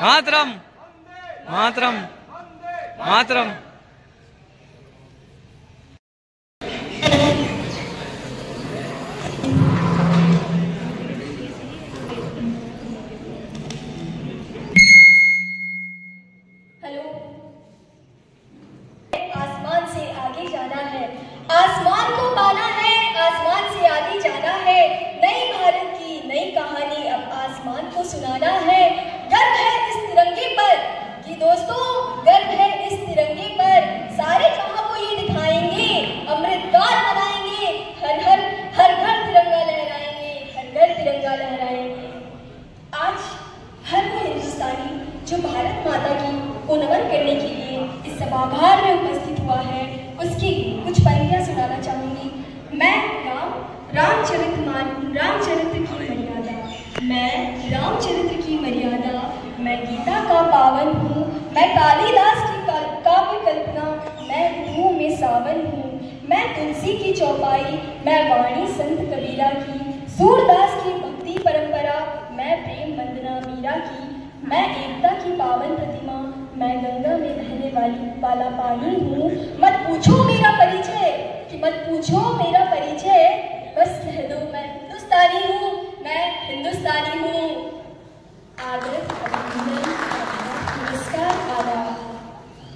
मातरम मातरम मातरम। Hello, आसमान से आगे जाना है, आसमान को पाना है, आसमान से आगे जाना है। नई भारत की नई कहानी अब आसमान को सुनाना है। गर्व है इस तिरंगे पर कि दोस्तों, गर्व है इस तिरंगे पर। सारे जहां को ये दिखाएंगे, अमृतकाल मनाएंगे, हर घर तिरंगा लहराएंगे, हर घर तिरंगा लहराएंगे। आज हर वो हिंदुस्तानी जो भारत माता की को नमन करने के लिए इस सभागार में उपस्थित हुआ है, उसकी कुछ पंक्तियां सुनाना चाहूंगी। मैं रामचरित्र की मर्यादा, मैं रामचरित्र की मर्यादा, मैं गीता का पावन हूँ, मैं कालिदास की काव्य कल्पना, मैं हूँ में सावन हूँ, मैं तुलसी की चौपाई, मैं वाणी संत कबीरा की, सूरदास की भक्ति परंपरा, मैं प्रेम वंदना मीरा की, मैं एकता की पावन प्रतिमा, मैं गंगा में बहने वाला पानी हूँ। मत पूछो मेरा परिचय, कि मत पूछो मेरा परिचय, बस कह दो मैं हिंदुस्तानी हूँ, मैं हिंदुस्तानी हूँ। आदर, अभिनंदन, नमस्कार, आदाब।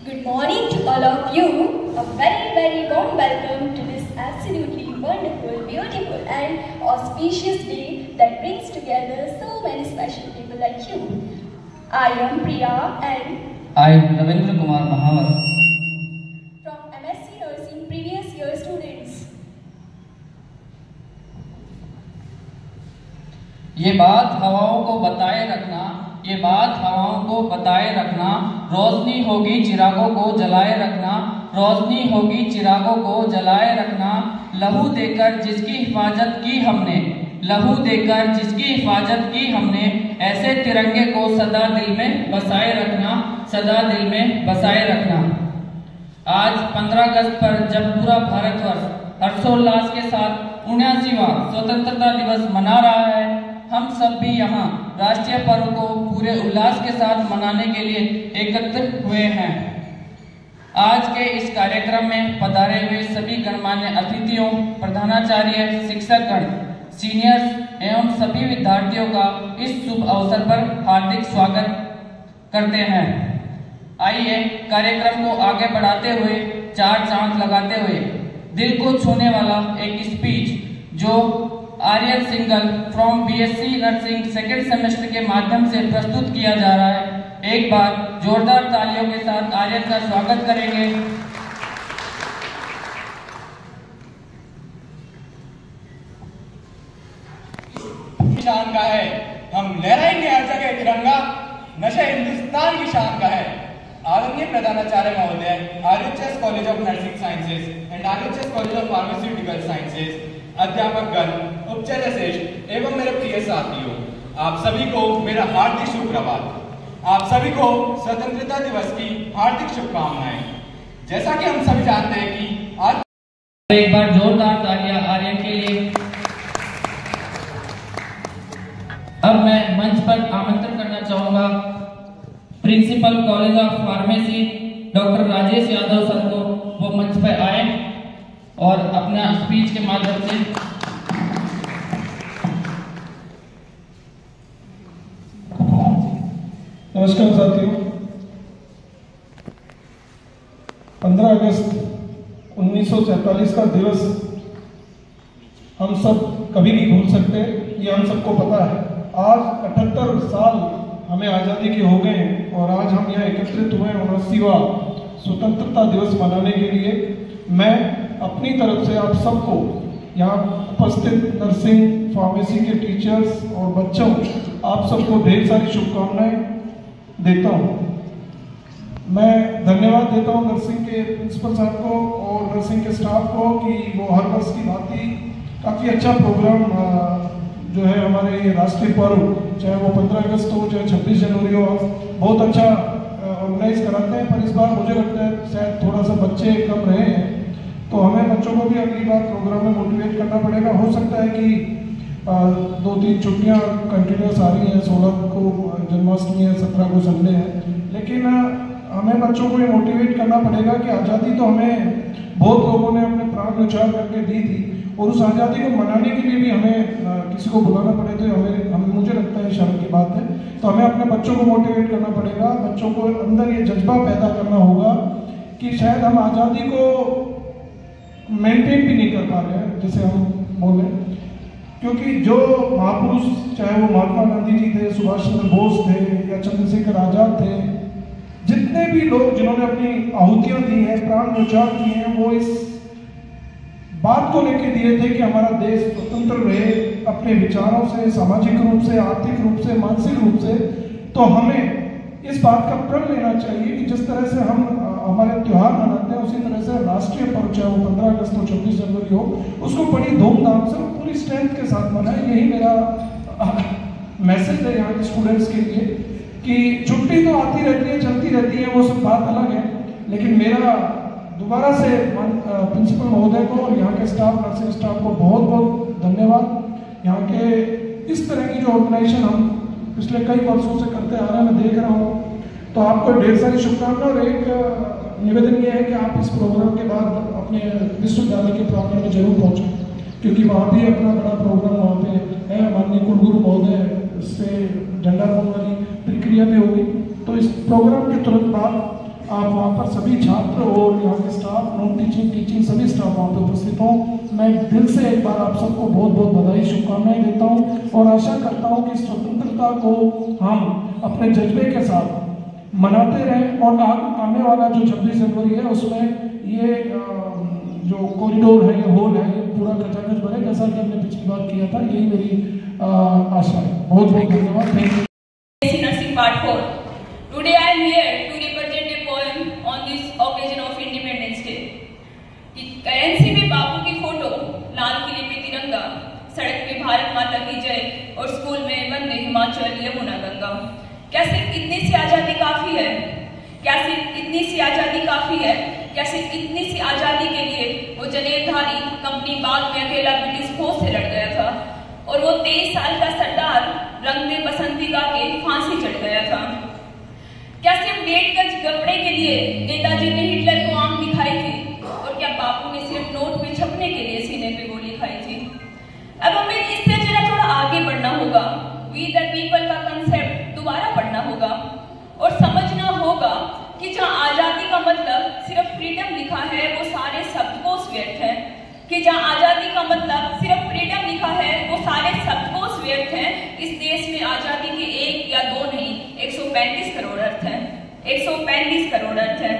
Good morning to all of you. A very warm welcome to this absolutely wonderful, beautiful and auspicious day that brings together so many special people like you. I am Priya and I am Ravindra Kumar Mahavar from MSc Nursing previous year students. ये बात हवाओं को बताए रखना, ये बात हवाओं को बताए रखना, रोशनी होगी चिरागों को जलाए रखना, रोशनी होगी चिरागों को जलाए रखना। लहू देकर जिसकी हिफाजत की हमने, लहू देकर जिसकी हिफाजत की हमने, ऐसे तिरंगे को सदा दिल में बसाए रखना, सदा दिल में बसाए रखना। आज 15 अगस्त पर जब पूरा भारतवर्ष हर्षोल्लास के साथ 79वां स्वतंत्रता दिवस मना रहा है, हम सब भी यहाँ राष्ट्रीय पर्व को पूरे उल्लास के साथ मनाने के लिए एकत्रित हुए हैं। आज के इस कार्यक्रम में पधारे हुए सभी गणमान्य अतिथियों, प्रधानाचार्य, शिक्षकगण, सीनियर्स एवं सभी विद्यार्थियों का इस शुभ अवसर पर हार्दिक स्वागत करते हैं। आइए कार्यक्रम को आगे बढ़ाते हुए, चार चांद लगाते हुए, दिल को छूने वाला एक स्पीच जो Aryan Singhal from BSc nursing second semester के माध्यम से प्रस्तुत किया जा रहा है। एक बार जोरदार तालियों के साथ आर्यन का स्वागत करेंगे। शान का है, हम लहराएंगे हर जगह तिरंगा, नशा हिंदुस्तान की शान का है। आदरणीय प्रधानाचार्य महोदय, RHS college of nursing sciences and RHS college of pharmaceutical sciences, अध्यापकगण, उपचार्य श्रेष्ठ एवं मेरे प्रिय साथियों, आप सभी को मेरा हार्दिक सुप्रभात। आप सभी को स्वतंत्रता दिवस की हार्दिक शुभकामनाएं। जैसा कि हम सभी जानते हैं कि आज एक बार जोरदार तालियां आर्यन के लिए। अब मैं मंच पर आमंत्रण करना चाहूंगा principal college of pharmacy doctor Rajesh Yadav sir को, वो मंच पर आए और अपना स्पीच के माध्यम से नमस्कार साथियों। 15 अगस्त 1947 का दिवस हम सब कभी नहीं भूल सकते, ये हम सबको पता है। आज 78 साल हमें आज़ादी के हो गए हैं और आज हम यहाँ एकत्रित हुए हैं 79वां स्वतंत्रता दिवस मनाने के लिए। मैं अपनी तरफ से आप सबको, यहाँ उपस्थित नर्सिंग फार्मेसी के टीचर्स और बच्चों, आप सबको ढेर सारी शुभकामनाएं देता हूँ। मैं धन्यवाद देता हूँ नर्सिंग के प्रिंसिपल साहब को और नर्सिंग के स्टाफ को कि वो हर वर्ष की भांति काफ़ी अच्छा प्रोग्राम जो है हमारे ये राष्ट्रीय पर्व, चाहे वो 15 अगस्त हो चाहे 26 जनवरी हो, बहुत अच्छा ऑर्गेनाइज कराते हैं। पर इस बार मुझे लगता है शायद थोड़ा सा बच्चे कम रहे हैं, तो हमें बच्चों को भी अगली बार प्रोग्राम में मोटिवेट करना पड़ेगा। हो सकता है कि 2-3 छुट्टियाँ कंटिन्यूस आ रही हैं, 16 को जन्माष्टमी है, 17 को संडे है, लेकिन हमें बच्चों को ये मोटिवेट करना पड़ेगा कि आज़ादी तो हमें बहुत लोगों ने अपने प्राण न्यौछावर करके दी थी, और उस आज़ादी को मनाने के लिए भी हमें किसी को बुलाना पड़े तो हमें मुझे लगता है शर्म की बात है। तो हमें अपने बच्चों को मोटिवेट करना पड़ेगा, बच्चों को अंदर ये जज्बा पैदा करना होगा कि शायद हम आज़ादी को मेंटेन भी नहीं कर पा रहे हैं, जैसे हम बोले, क्योंकि जो महापुरुष, चाहे वो महात्मा गांधी जी थे, सुभाष चंद्र बोस थे या चंद्रशेखर आजाद थे, जितने भी लोग जिन्होंने अपनी आहुतियां दी हैं, प्राण न्यौछावर किए हैं, वो इस बात को लेके दिए थे कि हमारा देश स्वतंत्र रहे अपने विचारों से, सामाजिक रूप से, आर्थिक रूप से, मानसिक रूप से। तो हमें इस बात का प्रण लेना चाहिए कि जिस तरह से हम हमारे त्यौहार मनाते हैं, उसी तरह से राष्ट्रीय पर्व, चाहे वो 15 अगस्त हो, 26 जनवरी हो, उसको बड़ी धूमधाम से पूरी स्ट्रेंथ के साथ मनाएं। यही मेरा मैसेज है यहाँ के स्टूडेंट्स के लिए कि छुट्टी तो आती रहती है, चलती रहती है, वो सब बात अलग है, लेकिन मेरा दोबारा से प्रिंसिपल महोदय को और यहाँ के स्टाफ, नर्सिंग स्टाफ को बहुत बहुत धन्यवाद। यहाँ के इस तरह की जो ऑर्गेनाइजेशन हम पिछले कई वर्षों से करते आ रहे हैं, मैं देख रहा हूँ, तो आपको ढेर सारी शुभकामनाएं। और एक निवेदन ये है कि आप इस प्रोग्राम के बाद अपने विश्वविद्यालय के प्रांगण में जरूर पहुँचें, क्योंकि वहाँ भी अपना बड़ा प्रोग्राम वहाँ पे है। माननीय कुलगुरु महोदय से झंडारोहण वाली प्रक्रिया भी होगी, तो इस प्रोग्राम के तुरंत बाद आप वहाँ पर सभी छात्र और यहाँ के स्टाफ, नॉन टीचिंग सभी स्टाफ वहाँ पर उपस्थित हों। मैं दिल से एक बार आप सबको बहुत बहुत बधाई, शुभकामनाएं देता हूँ और आशा करता हूँ कि स्वतंत्रता को हम अपने जज्बे के साथ मनाते रहें, और आने वाला जो 26 जनवरी है उसमें ये जो कॉरिडोर है, ये हॉल है, ये पूरा खचाखच भरे, जैसा कि हमने पिछली बार किया था। यही मेरी आशा है। बहुत बहुत धन्यवाद। Thank you. Nursing Part 4. Today I am here to represent a poem on this occasion of Independence Day. Currency में बापू की फोटो, लाल किले पे तिरंगा, सड़क पे भारत माता की जय और स्कूल में वंदे हिमाचल यमुना गंगा। क्या सिर्फ इतनी सी आजादी काफी है? क्या सिर्फ इतनी सी आजादी काफी है? क्या सिर्फ इतनी सी आजादी के लिए वो जनेबधारी कंपनी बाग में अकेला ब्रिटिश फौज से लड़ गया था, और वो 23 साल का सरदार रंग में बसंती गा के फांसी चढ़ गया था? क्या सिर्फ वेट गज कपड़े के लिए नेताजी ने हिटलर को आंख दिखाई थी, और क्या बापू ने सिर्फ नोट पे छपने के लिए सीने पे गोली खाई थी? अब हमें इससे जरा थोड़ा आगे बढ़ना होगा, वी द पीपल का कंसेप्ट दोबारा पढ़ना होगा और समझना होगा कि जहाँ आजादी का मतलब सिर्फ फ्रीडम लिखा है वो सारे शब्दकोश व्यर्थ है, कि जहाँ आजादी का मतलब सिर्फ फ्रीडम लिखा है वो सारे शब्दकोश व्यर्थ हैं। इस देश में आजादी के 1 या 2 नहीं, 135 करोड़ अर्थ हैं, 135 करोड़ अर्थ हैं।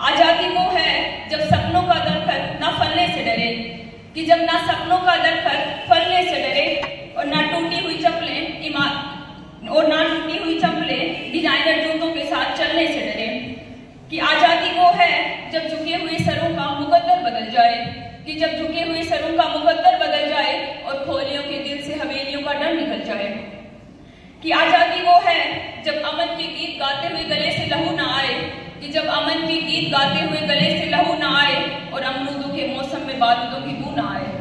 आजादी वो है जब सपनों का दरखत ना फलने से डरे, कि जब ना सपनों का दरखत फलने से डरे और ना टूटी हुई चप्पलें डिजाइनर जूतों के साथ चलने से डरे, कि आजादी वो है जब झुके हुए सरों का मुकद्दर बदल जाए, कि जब झुके हुए सरों का मुकद्दर बदल जाए और खोलियों के दिल से हवेलियों का डर निकल जाए, कि आजादी वो है जब अमन के गीत गाते हुए गले से लहू ना आए, कि जब अमन के गीत गाते हुए गले से लहू ना आए और अमरूदों के मौसम में बारूदों की बू ना आए।